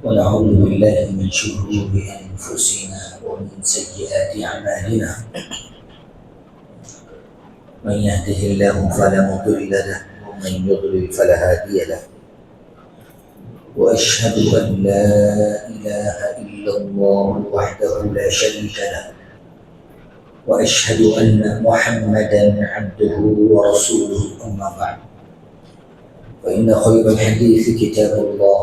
ونعوذ بالله من شرور أنفسنا ومن سيئات أعمالنا. من يهده الله فلا مضل له ومن يضلل فلا هادي له. وأشهد أن لا إله إلا الله وحده لا شريك له، وأشهد أن محمدا عبده ورسوله. أما بعد، فإن خير الحديث كتاب الله،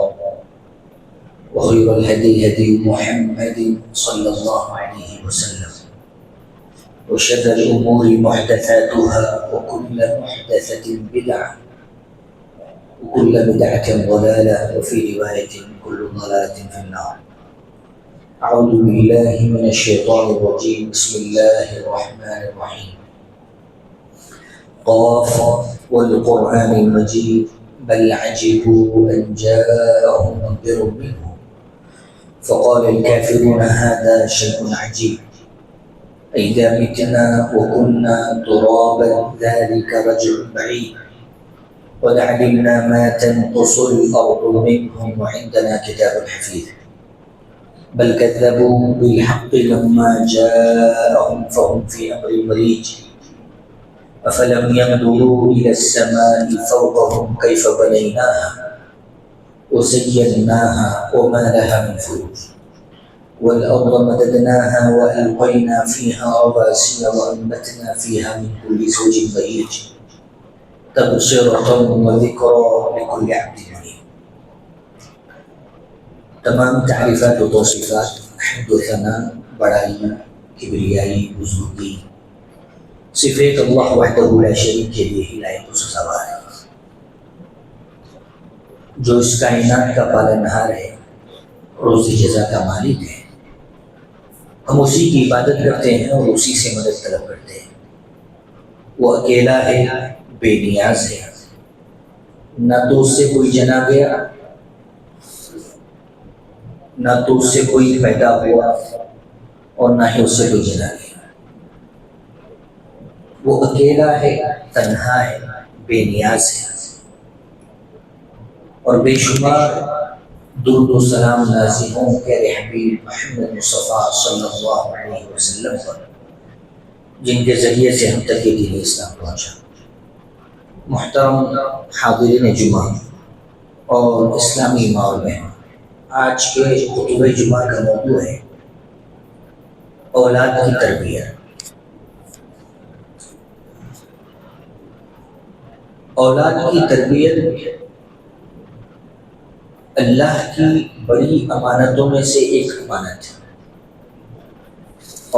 وخير الهدي هدي محمد صلى الله عليه وسلم، وشر الأمور محدثاتها، وكل محدثة بدعة، وكل بدعة ضلالة، وفي رواية كل ضلالة في النار. أعوذ بالله من الشيطان الرجيم. بسم الله الرحمن الرحيم. قاف والقرآن المجيد بل عجبوا أن جاءهم منذر منهم فقال الكافرون هذا شيء عجيب. أئذا متنا وكنا ترابا ذلك رجل بعيد. قد علمنا ما تنقص الأرض منهم وعندنا كتاب حفيظ. بل كذبوا بالحق لما جاءهم فهم في أمر مريج. أفلم ينظروا إلى السماء فوقهم كيف بنيناها وزيناها وما لها من فروج. والأرض مددناها وألقينا فيها رواسي وأنبتنا فيها من كل زوج بهيج تبصرة وذكرى لكل عبد منيب. تمام تعریفات و توصیفات، حمد و ثنا، بڑائی، کبریائی، بزرگی صرف ایک اللہ وحدہ لا شریک کے لیے ہی لائق و سزاوار ہے، جو اس کائنات کا پالنہار ہے، روز جزا کا مالک ہے. ہم اسی کی عبادت کرتے ہیں اور اسی سے مدد طلب کرتے ہیں. وہ اکیلا ہے، بے نیاز ہے، نہ تو اس سے کوئی جنا گیا، نہ تو اس سے کوئی پیدا ہوا، اور نہ ہی اس سے کوئی جنا گیا. وہ اکیلا ہے، تنہا ہے، بے نیاز ہے. اور بے شمار درود و سلام نازل ہوں پیارے حبیب محمد مصطفیٰ صلی اللہ علیہ وسلم پر، جن کے ذریعے سے ہم تک یہ دین اسلام پہنچا. محترم حاضرین جمعہ اور اسلامی ماحول میں، آج کے خطبہ جمعہ کا موضوع ہے اولاد کی تربیت. اولاد کی تربیت اللہ کی بڑی امانتوں میں سے ایک امانت ہے،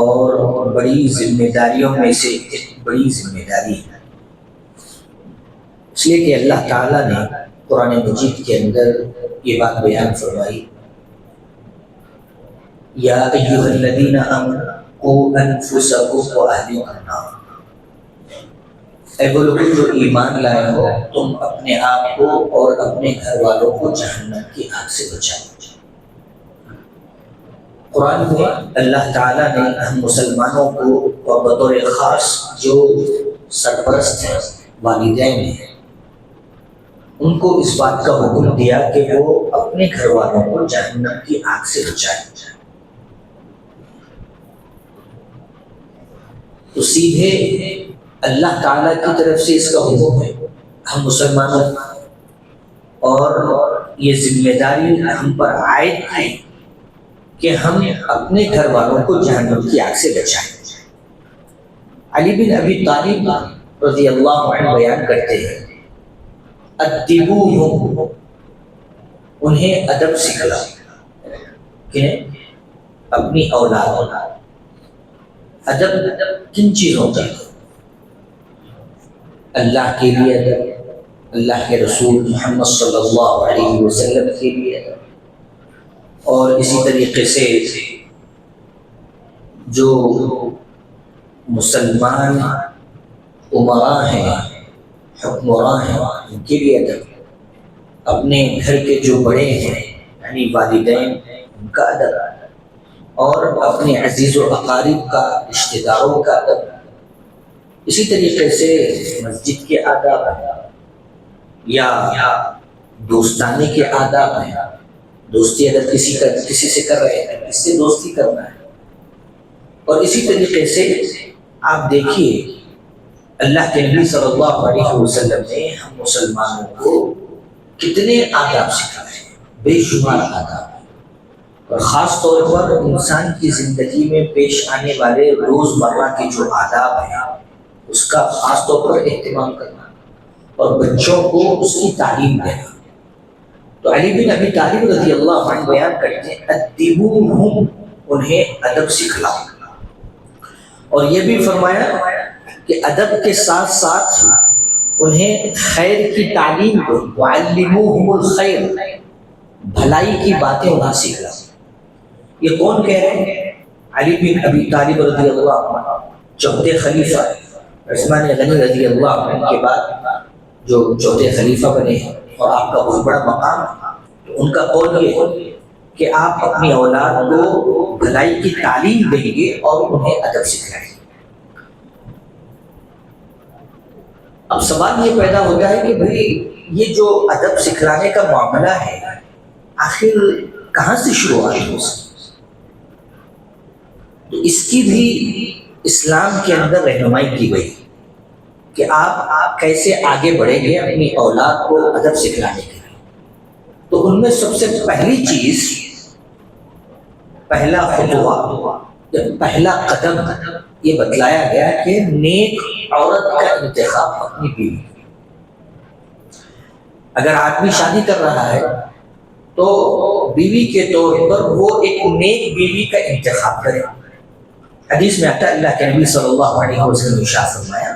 اور بڑی ذمہ داریوں میں سے ایک بڑی ذمہ داری ہے. اس لیے کہ اللہ تعالیٰ نے قرآن مجید کے اندر یہ بات بیان فرمائی، یا ایھا الذین آمنوا قوا انفسکم واہلیکم نارا. اے وہ لوگ جو ایمان لائے ہو، تم اپنے آپ کو اور اپنے گھر والوں کو جہنم کی آگ سے بچاؤ. قرآن میں اللہ تعالیٰ نے ہم مسلمانوں کو اور بطور خاص جو سرپرست ہیں، والدین ہیں، ان کو اس بات کا حکم دیا کہ وہ اپنے گھر والوں کو جہنم کی آگ سے بچائیں. تو سیدھے اللہ تعالیٰ کی طرف سے اس کا حکم ہے ہم مسلمانوں، اور یہ ذمہ داری ہم پر عائد ہے کہ ہم اپنے گھر والوں کو جہنم کی آگ سے بچائیں. علی بن ابی طالب رضی اللہ عنہ بیان کرتے ہیں، ادبوہم، انہیں ادب سکھلا. کنہیں؟ اپنی اولاد. ادب کن چیزوں کا؟ اللہ کے لیے ادب، اللہ کے رسول محمد صلی اللہ علیہ وسلم کے لیے ادب، اور اسی طریقے سے جو مسلمان امراء ہیں، حکمراں ہیں، ان کے لیے ادب. اپنے گھر کے جو بڑے ہیں یعنی والدین، ان کا ادب، اور اپنے عزیز و اقارب کا، رشتہ داروں کا ادب. اسی طریقے سے مسجد کے آداب ہیں، یا دوستانے کے آداب ہیں، دوستی اگر کسی سے کر رہے ہیں اس سے دوستی کرنا ہے. اور اسی طریقے سے آپ دیکھیے اللہ کے نبی صلی اللہ علیہ وسلم نے ہم مسلمانوں کو کتنے آداب سکھائے ہیں، بے شمار آداب. اور خاص طور پر انسان کی زندگی میں پیش آنے والے روزمرہ کے جو آداب ہیں اس کا خاص طور پر اہتمام کرنا اور بچوں کو اس کی تعلیم دینا. تو علی بن ابی طالب رضی اللہ عنہ بیان کرتے ہیں ادبوہم، انہیں ادب سکھلاؤ. اور یہ بھی فرمایا کہ ادب کے ساتھ ساتھ انہیں خیر کی تعلیم دو، وعلموہم الخیر، بھلائی کی باتیں انہیں سکھلاؤ. یہ کون کہہ رہے ہیں؟ علی بن ابی طالب رضی اللہ عنہ، چوتھے خلیفہ عثمان غنی رضی اللہ عنہ کے بعد جو چوتھے خلیفہ بنے ہیں اور آپ کا بہت بڑا مقام ہے. تو ان کا قول یہ ہے کہ آپ اپنی اولاد کو بھلائی کی تعلیم دیں گے اور انہیں ادب سکھائیں گے. اب سوال یہ پیدا ہوتا ہے کہ بھئی یہ جو ادب سکھلانے کا معاملہ ہے آخر کہاں سے شروعات ہو سکتی؟ تو اس کی بھی اسلام کے اندر رہنمائی کی گئی کہ آپ کیسے آگے بڑھیں گے اپنی اولاد کو ادب سکھلانے کے لیے. تو ان میں سب سے پہلی چیز، پہلا خطوہ، پہلا قدم یہ بتلایا گیا کہ نیک عورت کا انتخاب اپنی بیوی. اگر آدمی شادی کر رہا ہے تو بیوی کے طور پر وہ ایک نیک بیوی کا انتخاب کرے. حدیث میں آتا ہے اللہ کے نبی صلی اللہ علیہ وسلم نے ارشاد فرمایا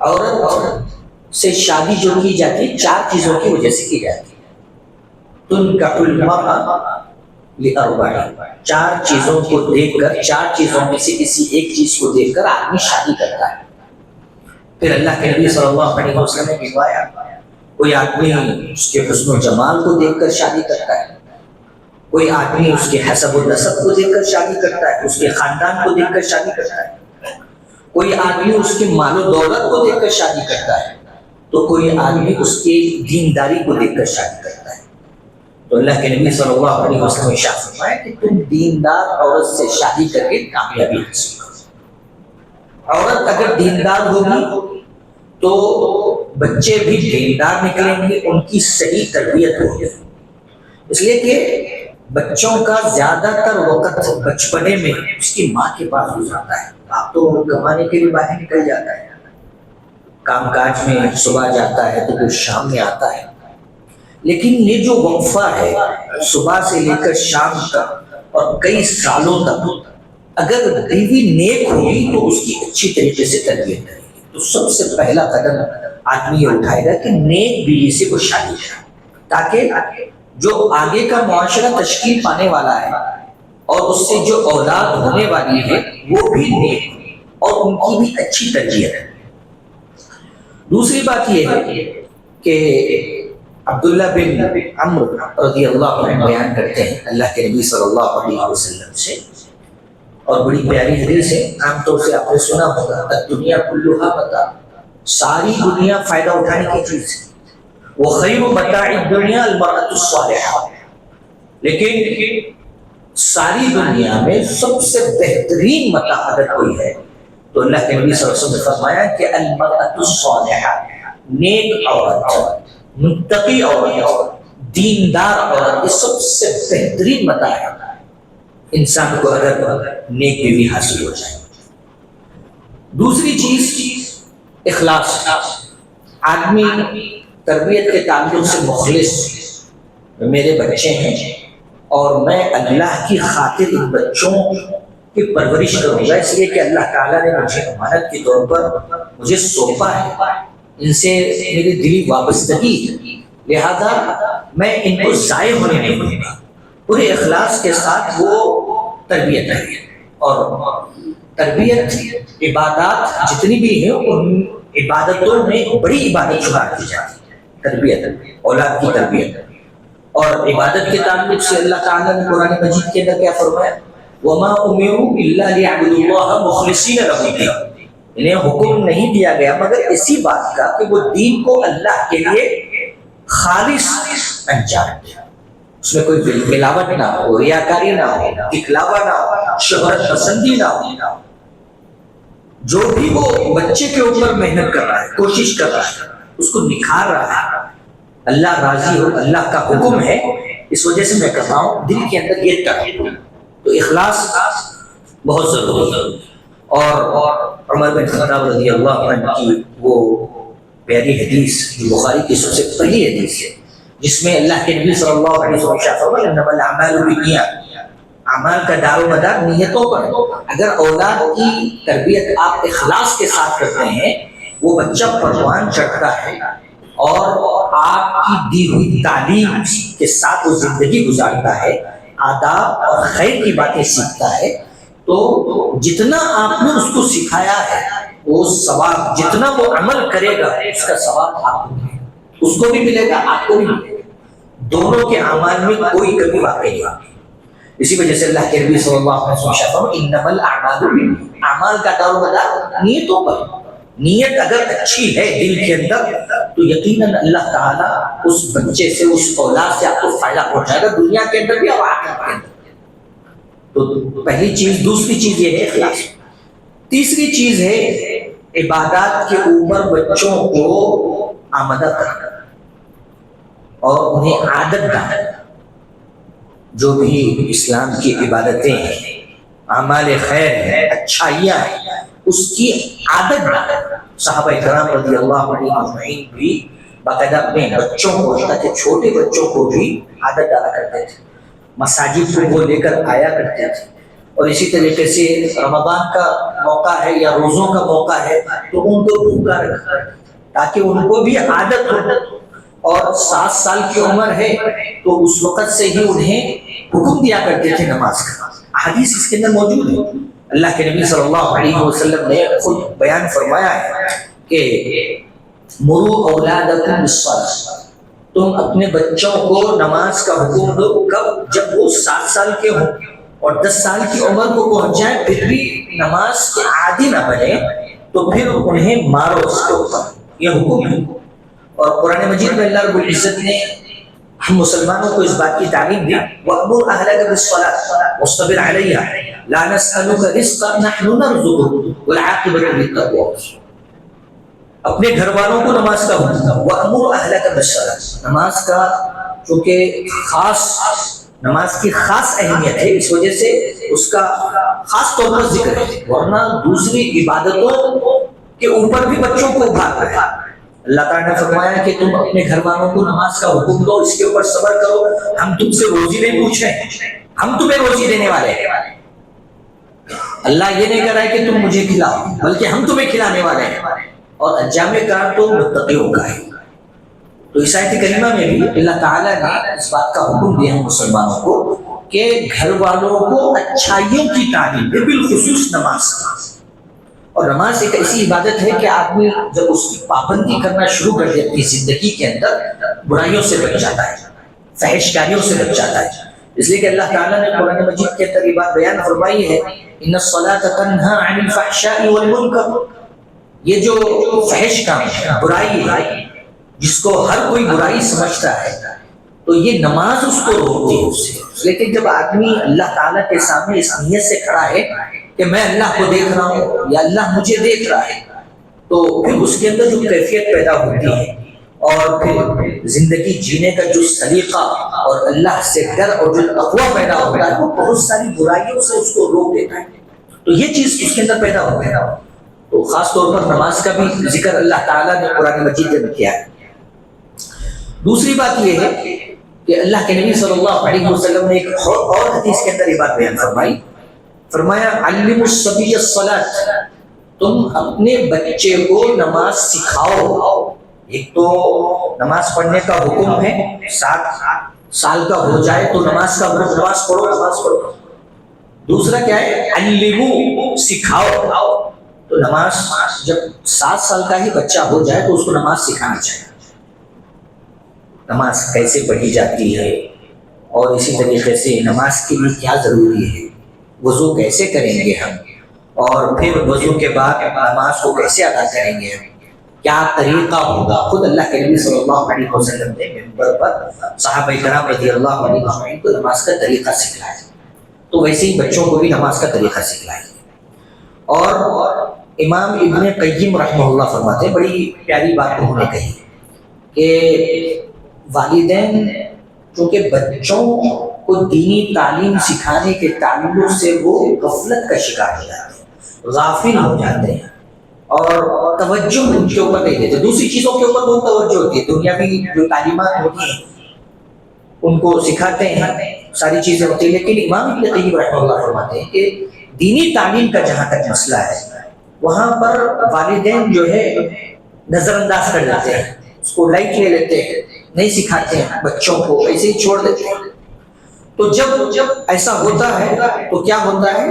عورت سے شادی جو کی جاتی ہے 4 چیزوں کی وجہ سے کی جاتی ہے. تنکح المرأة لأربع، 4 چیزوں کو دیکھ کر، 4 چیزوں میں سے کسی ایک چیز کو دیکھ کر آدمی شادی کرتا ہے. پھر اللہ کے نبی صلی اللہ علیہ وسلم نے فرمایا کوئی آدمی اس کے حسن و جمال کو دیکھ کر شادی کرتا ہے، کوئی آدمی اس کے حسب و نسب کو دیکھ کر شادی کرتا ہے، اس کے خاندان کو دیکھ کر شادی کرتا ہے، کوئی آدمی اس کے مال و دولت کو دیکھ کر شادی کرتا ہے، تو کوئی آدمی اس کی دینداری کو دیکھ کر شادی کرتا ہے. تو اللہ کے نبی صلی اللہ علیہ وسلم نے ارشاد فرمایا کہ تم دیندار عورت سے شادی کر کے کامیابی حاصل کرو. عورت اگر دیندار ہوگی تو بچے بھی دیندار نکلیں گے، ان کی صحیح تربیت ہوگی. اس لیے کہ بچوں کا زیادہ تر وقت بچپنے میں اس کی ماں کے پاس گزرتا ہے. آپ تو کمانے کے لیے باہر نکل جاتا ہے، کام کاج میں صبح جاتا ہے تو پھر شام میں آتا ہے، لیکن یہ جو وقفہ ہے صبح سے لے کر شام تک اور کئی سالوں تک اگر بیوی نیک ہوگی تو اس کی اچھی طریقے سے تربیت کرے گی. تو سب سے پہلا قدم آدمی یہ اٹھائے گا کہ نیک بیوی سے وہ شادی کرے تاکہ جو آگے کا معاشرہ تشکیل پانے والا ہے اور اس سے جو اولاد ہونے والی ہے وہ بھی نیک اور ان کی بھی اچھی تربیت ہے. دوسری بات یہ ہے کہ عبداللہ بن عمرو رضی اللہ عنہ بیان کرتے ہیں اللہ کے نبی صلی اللہ علیہ وسلم سے، اور بڑی پیاری حدیث ہے، عام طور سے آپ نے سنا ہوگا الدنیا کلھا متاع، ساری دنیا فائدہ اٹھانے کی چیز ہے. وخیر متاع الدنیا المرأة الصالحہ، لیکن ساری دنیا میں سب سے بہترین متاع اگر کوئی ہے تو اللہ کے نبی صلی اللہ علیہ وسلم نے فرمایا کہ المرأة الصالحہ، نیک عورت، متقی عورت، دیندار عورت، یہ سب سے بہترین متاع ہے انسان کو اگر نیک بیوی حاصل ہو جائے. دوسری چیز اخلاص. آدمی تربیت کے تعلق سے مخلص، میرے بچے ہیں اور میں اللہ کی خاطر ان بچوں کی پرورش کروں گا، اس لیے کہ اللہ تعالیٰ نے مجھے امانت کے طور پر مجھے سونپا ہے، ان سے میری دلی وابستگی ہے، لہذا میں ان کو ضائع ہونے نہیں دوں گا. پورے اخلاص کے ساتھ وہ تربیت ہے. اور تربیت عبادات جتنی بھی ہیں ان عبادتوں میں بڑی عبادت شمار کی جاتی ہے تربیت، اولاد کی تربیت. اور عبادت کے تعلق سے اللہ تعالیٰ نے قرآن مجید کے اندر کیا فرمایا؟ وَمَا أُمِرُوا إِلَّا لِيَعْبُدُوا اللَّهَ مُخْلِصِينَ لَهُ الدِّينَ، انہیں حکم نہیں دیا گیا مگر اسی بات کا کہ وہ دین کو اللہ کے لیے خالص انجام دیں. اس میں کوئی ملاوٹ نہ ہو، ریاکاری نہ ہو، دکھلاوا نہ ہو، شہرت پسندی نہ ہو. جو بھی وہ بچے کے اوپر محنت کر رہا ہے، کوشش کر رہا ہے، اس کو نکھار رہا ہے، اللہ راضی ہو، اللہ کا حکم ہے، اس وجہ سے میں کر رہا ہوں، دل کے اندر یہ ٹک. تو اخلاص بہت ضروری ہے. اور عمر بن خطاب رضی اللہ عنہ کی وہ پیاری حدیث جو بخاری کی سب سے پہلی حدیث ہے، جس میں اللہ کے نبی صلی اللہ علیہ وسلم ارشاد فرمایا انما الاعمال بالنیات، اعمال کا دار و مدار نیتوں پر ہے. اگر اولاد کی تربیت آپ اخلاص کے ساتھ کرتے ہیں، وہ بچہ پروان چڑھتا ہے اور آپ کی دی ہوئی تعلیم کے ساتھ وہ زندگی گزارتا ہے، آداب اور خیر کی باتیں سیکھتا ہے، تو جتنا آپ نے اس کو سکھایا ہے وہ ثواب، جتنا وہ عمل کرے گا اس کا ثواب آپ کو ملے گا، اس کو بھی ملے گا، آپ کو بھی ملے گا. دونوں کے اعمال میں کوئی کمی واقع نہیں ہوگی. اسی وجہ سے اللہ کے نبی صلی اللہ علیہ وسلم انما الاعمال بالنیات، اعمال کا دار و مدار نیتوں پر. نیت اگر اچھی ہے دل کے اندر تو یقیناً اللہ تعالیٰ اس بچے سے، اس اولاد سے آپ کو فائدہ پہنچائے گا، دنیا کے اندر بھی اور آخرت کے اندر. تو پہلی چیز. دوسری چیز یہ ہے اخلاص. تیسری چیز ہے عبادات کے اوپر بچوں کو آمادہ کرنا اور انہیں عادت ڈالنا. جو بھی اسلام کی عبادتیں ہیں، اعمال خیر ہیں، اچھائیاں ہیں، اس کی عادت ڈالنا. صحابہ کرام رضی اللہ عنہ اجمعین بھی باقاعدہ اپنے بچوں کو، تاکہ چھوٹے بچوں کو بھی عادت ڈالا کرتے تھے، مساجد کو وہ لے کر آیا کرتے تھے. اور اسی طریقے سے رمضان کا موقع ہے یا روزوں کا موقع ہے تو ان کو بھوکا رکھا تاکہ ان کو بھی عادت ہو. اور 7 سال کی عمر ہے تو اس وقت سے ہی انہیں حکم دیا کرتے تھے نماز کا. حدیث اس کے اندر موجود ہے. اللہ کے نبی صلی اللہ علیہ وسلم نے خود بیان فرمایا ہے کہ مروا اولادکم بالصلاۃ، تم اپنے بچوں کو نماز کا حکم دو. کب؟ جب وہ 7 سال کے ہوں اور 10 سال کی عمر کو پہنچ جائیں پھر بھی نماز کے عادی نہ بنے تو پھر انہیں مارو اس کے اوپر. یہ حکم ہے. اور قرآن مجید میں اللہ رب العزت نے ہم مسلمانوں کو اس بات کی تعلیم دی وَأْمُرْ أَهْلَكَ بِالصَّلَاةِ وَاصْطَبِرْ عَلَيْهَا لَا نَسْأَلُكَ رِزْقًا نَحْنُ نَرْزُقُكَ وَالْعَاقِبَةُ لِلتَّقْوَىٰ. اپنے گھر والوں کو نماز کا حکم دیا. وَأْمُرْ أَهْلَكَ بِالصَّلَاةِ، نماز کا چونکہ نماز کی خاص اہمیت ہے، اس وجہ سے اس کا خاص طور پر ذکر ہے، ورنہ دوسری عبادتوں کے اوپر بھی بچوں کو ابھارنا ہے. اللہ تعالیٰ نے فرمایا کہ تم اپنے گھر والوں کو نماز کا حکم دو، اس کے اوپر صبر کرو. ہم تم سے روزی نہیں پوچھ رہے ہیں، ہم تمہیں روزی دینے والے ہیں. اللہ یہ نہیں کہہ رہا ہے کہ تم مجھے کھلاؤ، بلکہ ہم تمہیں کھلانے والے ہیں. اور انجام کار تو متقیوں کا ہے. تو اس آیت کریمہ میں بھی اللہ تعالیٰ نے اس بات کا حکم دیا ہے مسلمانوں کو کہ گھر والوں کو اچھائیوں کی تعلیم دے، بالخصوص نماز کا. اور نماز ایک ایسی عبادت ہے کہ آدمی جب اس کی پابندی کرنا شروع کر دے اپنی زندگی کے اندر، برائیوں سے بچ جاتا ہے، فحش کاریوں سے بچ جاتا ہے. اس لیے کہ اللہ تعالیٰ نے قرآن مجید کے اندر یہ بات بیان فرمائی ہے ان الصلاۃ تنہی عن الفحشاء والمنکر. یہ جو فحش کام ہے، برائی ہے، جس کو ہر کوئی برائی سمجھتا ہے، تو یہ نماز اس کو روکتی ہے اس سے. لیکن جب آدمی اللہ تعالیٰ کے سامنے اس نیت سے کھڑا ہے کہ میں اللہ کو دیکھ رہا ہوں یا اللہ مجھے دیکھ رہا ہے، تو پھر اس کے اندر جو کیفیت پیدا ہوتی ہے اور پھر زندگی جینے کا جو سلیقہ اور اللہ سے ڈر اور جو تقویٰ پیدا ہوتا ہے، وہ بہت ساری برائیوں سے اس کو روک دیتا ہے. تو یہ چیز اس کے اندر پیدا ہوتی ہے. تو خاص طور پر نماز کا بھی ذکر اللہ تعالیٰ نے قرآن مجید میں کیا ہے. دوسری بات یہ ہے کہ اللہ کے نبی صلی اللہ علیہ وسلم نے ایک اور حدیث کے اندر یہ بات بیان فرمائی. فرمایا علموا الصبی الصلاۃ، تم اپنے بچے کو نماز سکھاؤ. ایک تو نماز پڑھنے کا حکم ہے، 7 سال کا ہو جائے تو نماز پڑھو. دوسرا کیا ہے؟ علموا، سکھاؤ. تو نماز جب 7 سال کا ہی بچہ ہو جائے تو اس کو نماز سکھانا چاہیے. نماز کیسے پڑھی جاتی ہے اور اسی طریقے سے نماز کے لیے کیا ضروری ہے، وضو کیسے کریں گے ہم، اور پھر وضو کے بعد نماز کو کیسے ادا کریں گے ہم، کیا طریقہ ہوگا. خود اللہ کے نبی صلی اللہ علیہ وسلم نے منبر پر صحابہ کرام رضی اللہ عنہ کو نماز کا طریقہ سکھلایا, تو ویسے ہی بچوں کو بھی نماز کا طریقہ سکھلائیں. اور امام ابن قیم رحمہ اللہ فرماتے ہیں, بڑی پیاری بات انہوں نے کہی کہ والدین چونکہ بچوں کو دینی تعلیم سکھانے کے تعلق سے وہ غفلت کا شکار ہو جاتے ہیں, غافل ہو جاتے ہیں اور توجہ ان کے اوپر نہیں دیتے. دوسری چیزوں کے اوپر بہت توجہ ہوتی ہے, دنیاوی جو تعلیمات ہوتی ہیں ان کو سکھاتے ہیں, ساری چیزیں ہوتی ہیں, لیکن امام ابن قیم رحمہ اللہ فرماتے ہیں کہ دینی تعلیم کا جہاں تک مسئلہ ہے وہاں پر والدین جو ہے نظر انداز کر لیتے ہیں, اس کو لائٹ لے لیتے ہیں, نہیں سکھاتے ہیں بچوں کو, ایسے ہی چھوڑ دیتے ہیں. تو جب ایسا ہوتا ہے تو کیا ہوتا ہے,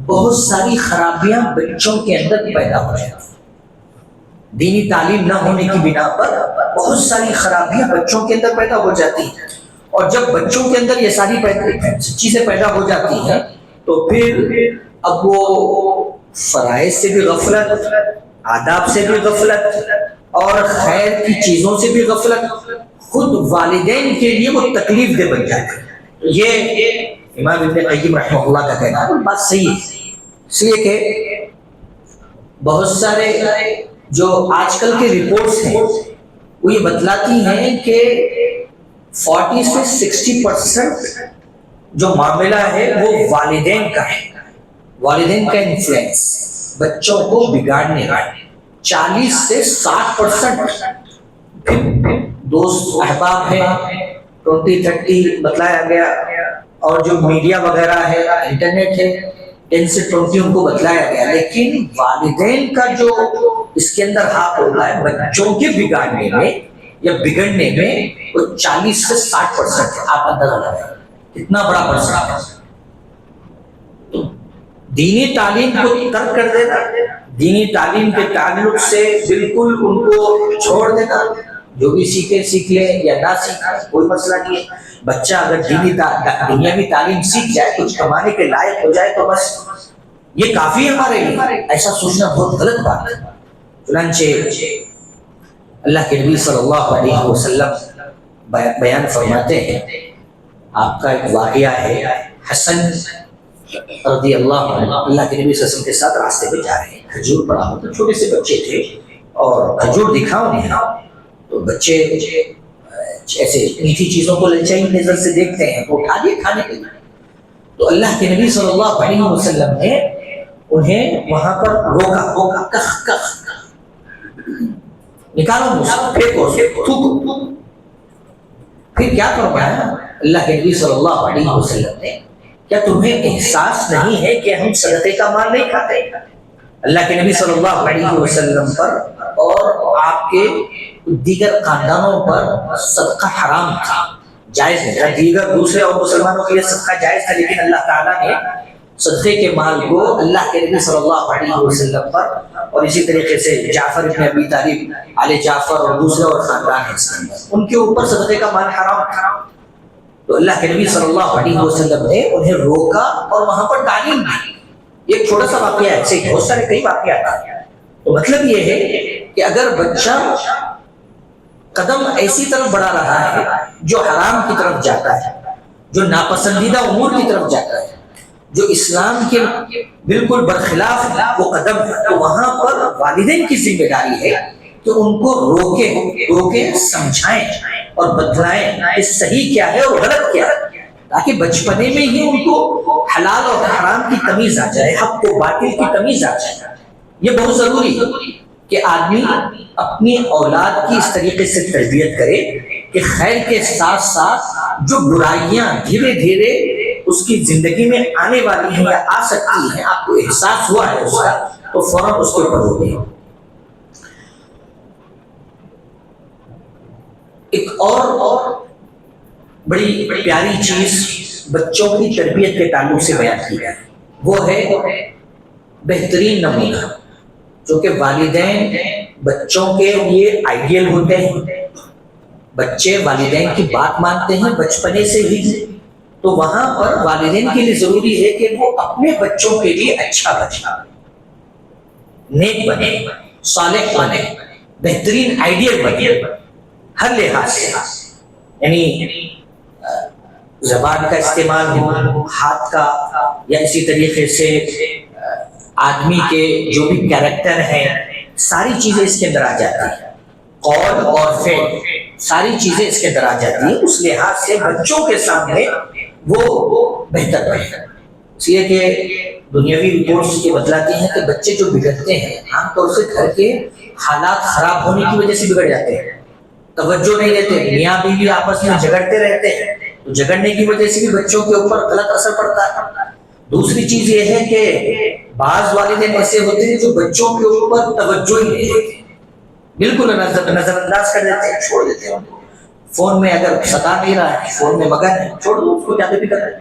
بہت ساری خرابیاں بچوں کے اندر پیدا ہو جاتی ہیں. دینی تعلیم نہ ہونے کی بنا پر بہت ساری خرابیاں بچوں کے اندر پیدا ہو جاتی ہیں, اور جب بچوں کے اندر یہ ساری چیزیں پیدا ہو جاتی ہیں تو پھر اب وہ فرائض سے بھی غفلت, آداب سے بھی غفلت, اور خیر کی چیزوں سے بھی غفلت, خود والدین کے لیے وہ تکلیف دہ بن جاتی ہے. یہ امام ابن قیم رحمہ اللہ کا کہنا ہے, بات صحیح ہے, اس لیے کہ بہت سارے جو آج کل کے رپورٹس ہیں وہ یہ بتلاتی ہیں کہ 40 سے 60% جو معاملہ ہے وہ والدین کا ہے, والدین کا انفلوئنس بچوں کو بگاڑنے کا. 40 سے 60% دوست احباب ہیں, 20-30 بتلایا گیا, اور جو میڈیا وغیرہ ہے, انٹرنیٹ ہے, 10 سے 20 ان کو بتلایا گیا. لیکن والدین کا جو اس کے اندر ہاتھ ہوتا ہے بچوں کے بگاڑنے میں یا بگڑنے میں, وہ 40 سے 60% ہے. آپ اندازہ لگائیں کتنا بڑا پرسنٹ ہے. تو دینی تعلیم کو ترک کر دینا, دینی تعلیم کے تعلق سے بالکل ان کو چھوڑ دینا, جو بھی سیکھے سیکھ لے یا نہ سیکھے کوئی مسئلہ نہیں ہے. بچہ اگر دنیاوی تعلیم سیکھ جائے, کچھ کمانے کے لائق ہو جائے تو بس یہ کافی ہے ہمارے لیے. ایسا سوچنا بہت غلط بات ہے. چنانچہ اللہ کے نبی صلی اللہ علیہ وسلم بیان فرماتے ہیں, آپ کا ایک واقعہ ہے, حسن رضی اللہ عنہ اللہ کے نبی صلی اللہ علیہ وسلم کے ساتھ راستے پہ جا رہے ہیں, کھجور پڑا ہوتا, چھوٹے سے بچے تھے اور کھجور دکھا انہیں, تو بچے ایسے میٹھی چیزوں کو للچائی نظر سے دیکھتے ہیں تو اٹھا لیے کھانے کے لیے. تو اللہ کے نبی صلی اللہ علیہ وسلم نے انہیں وہاں پر روکا, کخ کخ نکالو, پھینکو, تھوکو. پھر کیا فرمایا اللہ کے نبی صلی اللہ علیہ وسلم نے, کیا تمہیں احساس نہیں ہے کہ ہم صدقے کا مال نہیں کھاتے؟ اللہ کے نبی صلی اللہ علیہ وسلم پر اور آپ کے دیگر خاندانوں پر صدقہ حرام تھا, جائز نہیں. دیگر دوسرے اور مسلمانوں کے لیے صدقہ جائز تھا, لیکن اللہ تعالیٰ نے صدقے کے مال کو اللہ کے نبی صلی اللہ علیہ وسلم پر, اور اسی طریقے سے جعفر بن ابی طالب, آل جعفر اور دوسرے اور خاندان ہیں اس کے اندر, ان کے اوپر صدقے کا مال حرام تھا. تو اللہ کے نبی صلی اللہ علیہ وسلم نے انہیں روکا اور وہاں پر تعلیم دی. ایک چھوٹا سا واقعہ ہے, ایسے بہت سارے کئی واقعات ہیں. تو مطلب یہ ہے کہ اگر بچہ قدم ایسی طرف بڑھا رہا ہے جو حرام کی طرف جاتا ہے, جو ناپسندیدہ امور کی طرف جاتا ہے, جو اسلام کے بالکل برخلاف وہ قدم ہے, تو وہاں پر والدین کی ذمہ داری ہے کہ ان کو روکیں, سمجھائیں اور بتلائیں کہ صحیح کیا ہے اور غلط کیا ہے, تاکہ بچپنے میں ہی ان کو حلال اور حرام کی تمیز آ جائے, حق و باطل کی تمیز آ جائے. یہ بہت ضروری ہے کہ آدمی اپنی اولاد کی اس طریقے سے تربیت کرے کہ خیر کے ساتھ ساتھ جو برائیاں دھیرے دھیرے اس کی زندگی میں آنے والی ہیں یا آ سکتی ہیں, آپ کو احساس ہوا ہے اس کا, تو فوراً اس کے اوپر روکیں. ایک اور بڑی پیاری چیز بچوں کی تربیت کے تعلق سے بیان کی ہے, وہ ہے بہترین نمونہ, جو کہ والدین بچوں کے لیے آئیڈیل ہوتے ہیں. بچے والدین کی بات مانتے ہیں بچپنے سے ہی, تو وہاں پر والدین کے لیے ضروری ہے کہ وہ اپنے بچوں کے لیے اچھا بنے, نیک بنے, صالح بنے, بہترین آئیڈیل بنے ہر لحاظ سے، یعنی زبان کا استعمال ہو، ہاتھ کا، یا اسی طریقے سے آدمی کے جو بھی کیریکٹر ہیں، ساری چیزیں اس کے اندر آ جاتی ہیں، قول اور فعل ساری چیزیں اس کے اندر آ جاتی ہیں۔ اس لحاظ سے بچوں کے سامنے وہ بہتر بنے، اس لیے کہ دنیاوی رپورٹس یہ بتلاتی ہیں کہ بچے جو بگڑتے ہیں عام طور سے گھر کے حالات خراب ہونے کی وجہ سے بگڑ جاتے ہیں، توجہ نہیں دیتے، میاں بیوی آپس میں جھگڑتے رہتے ہیں، تو جھگڑنے کی وجہ سے بھی بچوں کے اوپر غلط اثر پڑتا ہے۔ دوسری چیز یہ ہے کہ بعض والدین ایسے ہوتے ہیں جو بچوں کے اوپر توجہ ہی نہیں دیتے، بالکل نظر انداز کر دیتے ہیں، چھوڑ دیتے ہیں۔ فون میں اگر ستا نہیں رہا ہے، فون میں مگن ہے، چھوڑ دو اس کو، کیا فکر ہے،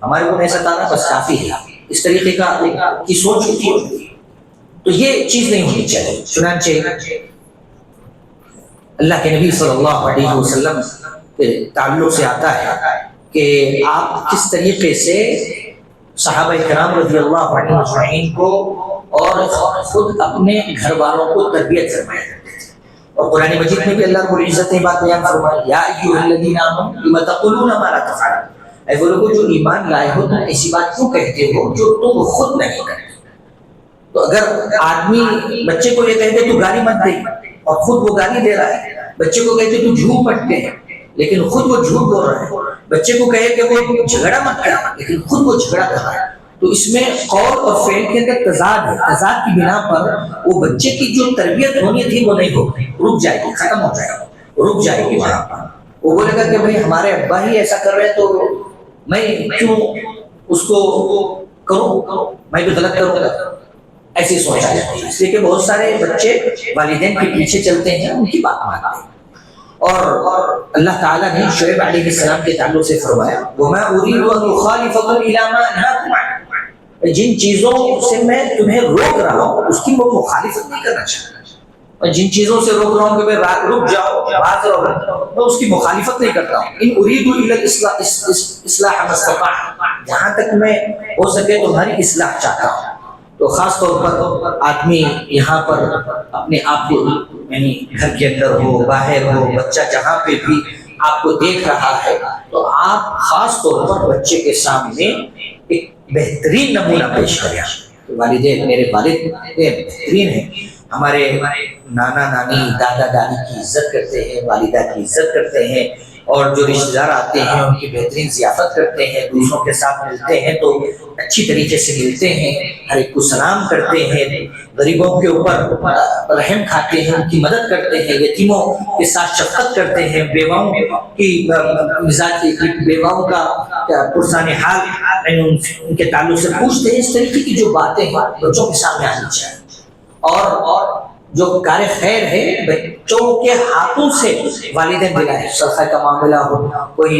ہمارے کو نہیں ستانا بس کافی ہے، اس طریقے کی سوچ ہوتی ہے۔ تو یہ چیز نہیں ہونی چاہیے۔ چنانچہ اللہ کے نبی صلی اللہ علیہ وسلم کے تعلق سے آتا ہے کہ آپ کس طریقے سے صحابہ کرام رضی اللہ عنہ اجمعین کو اور خود اپنے گھر والوں کو تربیت فرمایا کرتے تھے، اور قرآن مجید میں بھی اللہ رب العزت نے بات بیان فرمائی، یا ایھا الذین آمنوا لم تقولون ما لا تفعلون، اے وہ لوگوں جو ایمان لائے ہو تم ایسی بات کیوں کہتے ہو جو تم خود نہیں کرتے۔ تو اگر آدمی بچے کو یہ کہتے تو گالی مت دے اور خود وہ گالی دے رہا ہے، بچے کو کہتے تو جھوٹ مت کہے لیکن خود وہ جھوٹ بول رہا ہے، بچے کو کہے کہ وہ جھگڑا مت کرے لیکن خود وہ جھگڑا کر رہا ہے، تو اس میں قول اور فعل کے اندر تضاد ہے۔ تضاد کی بنا پر وہ بچے کی جو تربیت ہونی تھی وہ نہیں ہوگی، رک جائے گی، ختم ہو جائے گی، رک جائے گی وہاں پر۔ وہ بولے گا کہ بھائی ہمارے ابا ہی ایسا کر رہے ہیں تو میں کیوں اس کو کروں، میں بھی غلط کروں گا، ایسی سوچ آ جاتی ہے۔ اس لیے کہ بہت سارے بچے والدین کے پیچھے چلتے ہیں، ان کی بات مانتے ہیں۔ اور اللہ تعالیٰ نے شعیب علیہ السلام کے تعلق سے فرمایا وَمَا أُرِيدُ أَنْ أُخَالِفَكُمْ إِلَىٰ مَا أَنْهَاكُمْ عَنْهُ، جن چیزوں سے میں تمہیں روک رہا ہوں اس کی میں مخالفت نہیں کرنا چاہتا، اور جن چیزوں سے روک رہا ہوں کہ میں رک جاؤ، باز رہو، میں اس کی مخالفت نہیں کرتا ہوں۔ ان أُرِيدُ إِلَى الْإِصْلَاحَ مَا اسْتَطَعْتُ، جہاں تک میں ہو سکے تمہاری اصلاح چاہتا ہوں۔ تو خاص طور پر آدمی یہاں پر اپنے آپ کو، یعنی گھر کے اندر ہو، باہر ہو، بچہ جہاں پہ بھی آپ کو دیکھ رہا ہے تو آپ خاص طور پر بچے کے سامنے ایک بہترین نمونہ پیش کریں۔ والدین، میرے والد بہترین ہیں، ہمارے نانا نانی دادا دادی کی عزت کرتے ہیں، والدہ کی عزت کرتے ہیں، اور جو رشتہ دار آتے ہیں ان کی بہترین ضیافت کرتے ہیں، دوسروں کے ساتھ ملتے ہیں تو اچھی طریقے سے ملتے ہیں، ہر ایک کو سلام کرتے ہیں، غریبوں کے اوپر رحم کھاتے ہیں، ان کی مدد کرتے ہیں، یتیموں کے ساتھ شفقت کرتے ہیں، بیواؤں کی مزاج، بیواؤں کا پرسان حال ان کے تعلق سے پوچھتے ہیں۔ اس طریقے کی جو باتیں ہیں بچوں کے سامنے آنی چاہیے، اور جو کار خیر ہے بچوں کے ہاتھوں سے والدین دلائیں، صدقہ کا معاملہ ہو، کوئی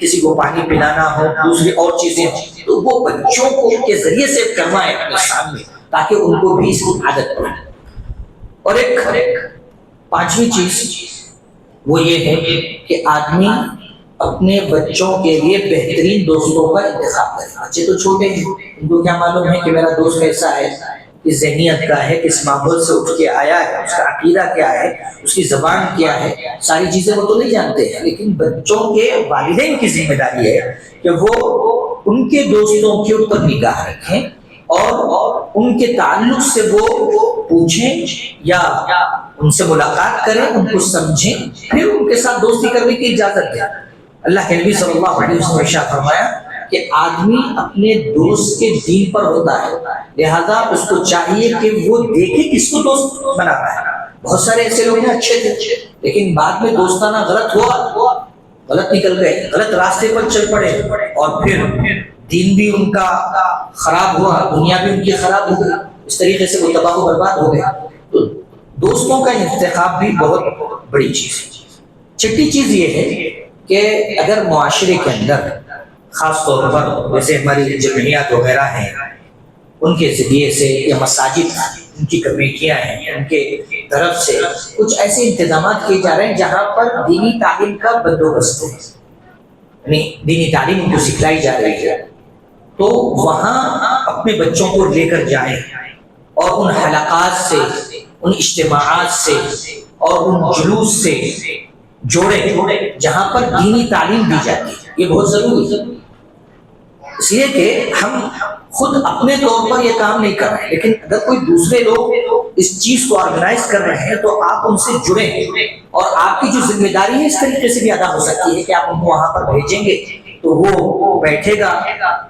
کسی کو پانی پلانا ہو، دوسری اور چیزیں ہوں، تو وہ بچوں کو کے ذریعے سے کروائیں اپنے سامنے تاکہ ان کو بھی اس کی عادت پڑے۔ اور ایک پانچویں چیز وہ یہ ہے کہ آدمی اپنے بچوں کے لیے بہترین دوستوں کا انتخاب کرے۔ بچے تو چھوٹے ہیں، ان کو کیا معلوم ہے کہ میرا دوست کیسا ہے، کس ذہنیت کا ہے، کس ماحول سے اٹھ کے آیا ہے، اس کا عقیدہ کیا ہے، اس کی زبان کیا ہے، ساری چیزیں وہ تو نہیں جانتے ہیں، لیکن بچوں کے والدین کی ذمہ داری ہے کہ وہ ان کے دوستوں کے اوپر نگاہ رکھیں اور ان کے تعلق سے وہ پوچھیں یا ان سے ملاقات کریں، ان کو سمجھیں، پھر ان کے ساتھ دوستی کرنے کی اجازت دیں۔ اللہ کے نبی صلی اللہ علیہ وسلم نے ارشاد فرمایا کہ آدمی اپنے دوست کے دین پر ہوتا ہے، لہذا اس کو چاہیے کہ وہ دیکھے کس کو دوست بنا رہا ہے۔ بہت سارے ایسے لوگ ہیں اچھے تھے لیکن بعد میں دوستانہ غلط ہوا، غلط نکل گئے، غلط راستے پر چل پڑے، اور پھر دین بھی ان کا خراب ہوا، دنیا بھی ان کی خراب ہو گئی، اس طریقے سے وہ تباہ و برباد ہو گئے۔ تو دوستوں کا انتخاب بھی بہت بڑی چیز ہے۔ چھٹی چیز یہ ہے کہ اگر معاشرے کے اندر خاص طور پر جیسے ہماری جمعیات وغیرہ ہیں ان کے ذریعے سے، یا مساجد ان کی کمیٹیاں ہیں ان کے طرف سے کچھ ایسے انتظامات کیے جا رہے ہیں جہاں پر دینی تعلیم کا بندوبست ہے، یعنی دینی تعلیم ان کو سکھلائی جا رہی ہے، تو وہاں اپنے بچوں کو لے کر جائیں اور ان حلقات سے، ان اجتماعات سے اور ان جلوس سے جوڑے جہاں پر دینی تعلیم دی جاتی ہے. یہ بہت ضروری ہے، اس لیے کہ ہم خود اپنے طور پر یہ کام نہیں کر رہے ہیں، لیکن اگر کوئی دوسرے لوگ اس چیز کو آرگنائز کر رہے ہیں تو آپ ان سے جڑیں، اور آپ کی جو ذمہ داری ہے اس طریقے سے بھی ادا ہو سکتی ہے کہ آپ ان کو وہاں پر بھیجیں گے تو وہ بیٹھے گا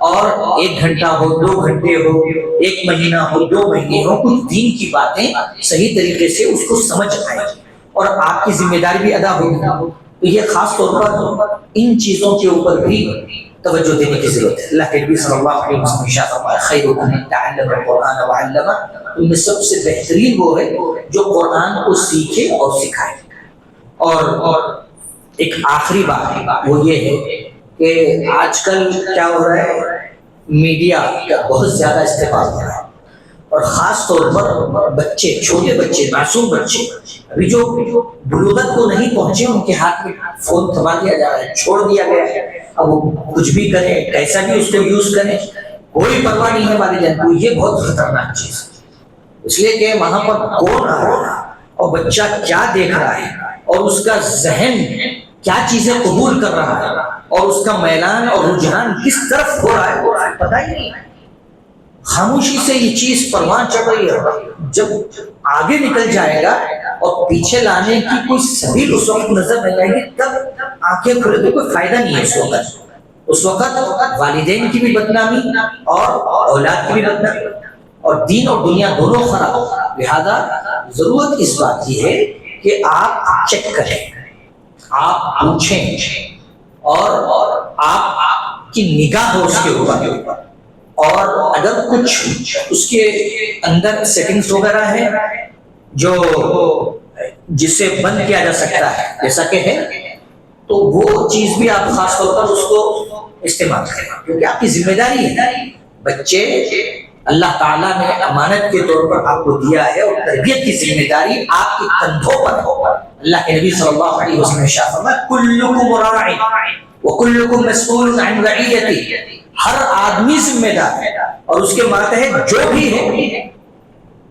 اور 1 گھنٹہ ہو، 2 گھنٹے ہو، 1 مہینہ ہو، 2 مہینے ہو، کچھ دین کی باتیں صحیح طریقے سے اس کو سمجھ آئیں گی اور آپ کی ذمہ داری بھی ادا ہوگی. تو یہ خاص طور پر ان چیزوں کے اوپر بھی توجہ دینے کی ضرورت ہے. اللہ کے نبی صلی اللہ علیہ وسلم ارشاد فرمایا خیرکم من تعلم القرآن وعلمہ، تم میں سب سے بہترین وہ ہے جو قرآن کو سیکھے اور سکھائے. اور ایک آخری بات وہ یہ ہے کہ آج کل کیا ہو رہا ہے، میڈیا کا بہت زیادہ استعمال ہو رہا ہے، اور خاص طور پر بچے، چھوٹے بچے، معصوم بچے ابھی جو بلوغت کو نہیں پہنچے، ان کے ہاتھ میں فون تھما دیا جا رہا ہے، چھوڑ دیا گیا ہے. اب وہ کچھ بھی کریں، کیسا بھی اس کو یوز کریں، کوئی پرواہ نہیں ہے والدین کو. یہ بہت خطرناک چیز ہے، اس لیے کہ وہاں پر کون آ رہا ہے اور بچہ کیا دیکھ رہا ہے اور اس کا ذہن کیا چیزیں قبول کر رہا ہے اور اس کا میلان اور رجحان کس طرف ہو رہا ہے وہ پتہ ہی نہیں. خاموشی سے یہ چیز پروان چڑھ رہی ہے. جب آگے نکل جائے گا اور پیچھے لانے کی کوئی سبیل اس وقت نظر نہیں آئے گی، تب آنکھیں کھلے تو کوئی فائدہ نہیں ہے. اس وقت والدین کی بھی بدنامی اور اولاد کی بھی بدنامی، اور دین اور دنیا دونوں خراب. لہذا ضرورت اس بات کی ہے کہ آپ چیک کریں، آپ پوچھیں، اور آپ کی نگاہ ہو اس کے اوپر، اور اگر کچھ اس کے اندر سیٹنگز وغیرہ ہیں جو جسے بند کیا جا سکتا ہے جیسا کہ ہے، تو وہ چیز بھی آپ خاص طور پر اس کو استعمال کریں، کیونکہ آپ کی ذمہ داری ہے. بچے اللہ تعالیٰ نے امانت کے طور پر آپ کو دیا ہے، اور تربیت کی ذمہ داری آپ کے کندھوں پر ہو. اللہ کے نبی صلی اللہ علیہ وسلم نے ارشاد فرمایا کلکم راع وکلکم مسئول عن رعیتہ، ہر آدمی ذمہ دار ہے، اور اس کے ماتحت جو بھی ہے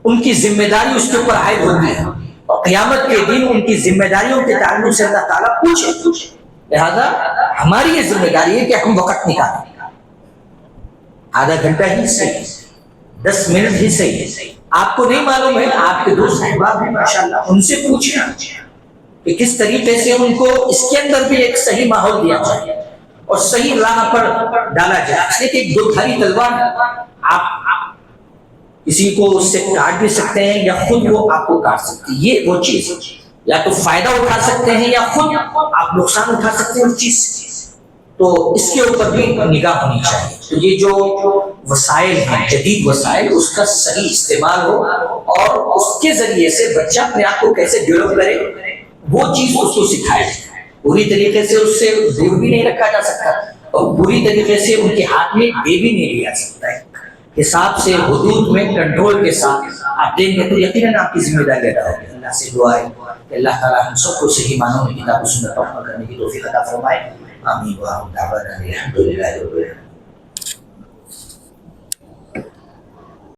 ان کی ذمہ داری اس کے اوپر عائد ہوتی ہے، اور قیامت کے دن ان کی ذمہ داریوں کے تعلق سے اللہ تعالیٰ پوچھے. لہذا ہماری یہ ذمہ داری ہے کہ ہم وقت نکالیں، آدھا گھنٹہ ہی صحیح، 10 منٹ ہی صحیح. آپ کو نہیں معلوم ہے، آپ کے دوست احباب ہیں ماشاءاللہ، ان سے پوچھیں کہ کس طریقے سے ان کو اس کے اندر بھی ایک صحیح ماحول دیا جائے اور صحیح راہ پر ڈالا جائے. اس لیے کہ ایک 2 دھاری تلوار، آپ کسی کو اس سے کاٹ بھی سکتے ہیں یا خود وہ آپ کو کاٹ سکتی ہے. یہ وہ چیز یا تو فائدہ اٹھا سکتے ہیں یا خود آپ نقصان اٹھا سکتے ہیں اس چیز سے. تو اس کے اوپر بھی نگاہ ہونی چاہیے. تو یہ جو وسائل ہیں، جدید وسائل، اس کا صحیح استعمال ہو، اور اس کے ذریعے سے بچہ اپنے آپ کو کیسے ڈیولپ کرے وہ چیز اس کو سکھائے. پوری طریقے سے اس سے دور بھی نہیں رکھا جا سکتا، اور پوری طریقے سے ان کے ہاتھ میں دے بھی نہیں لیا سکتا ہے. حساب سے، حدود میں، کنٹرول کے ساتھ آپ دیں گے تو یقیناً آپ کی ذمہ داری ادا ہوگی. اللہ سے دعا ہے کہ اللہ تعالیٰ ہم سب کو صحیح معنوں میں کتاب و سنت پر عمل کرنے کی توفیق عطا فرمائے. آمین. وآخر دعوانا الحمد للہ رب العالمین.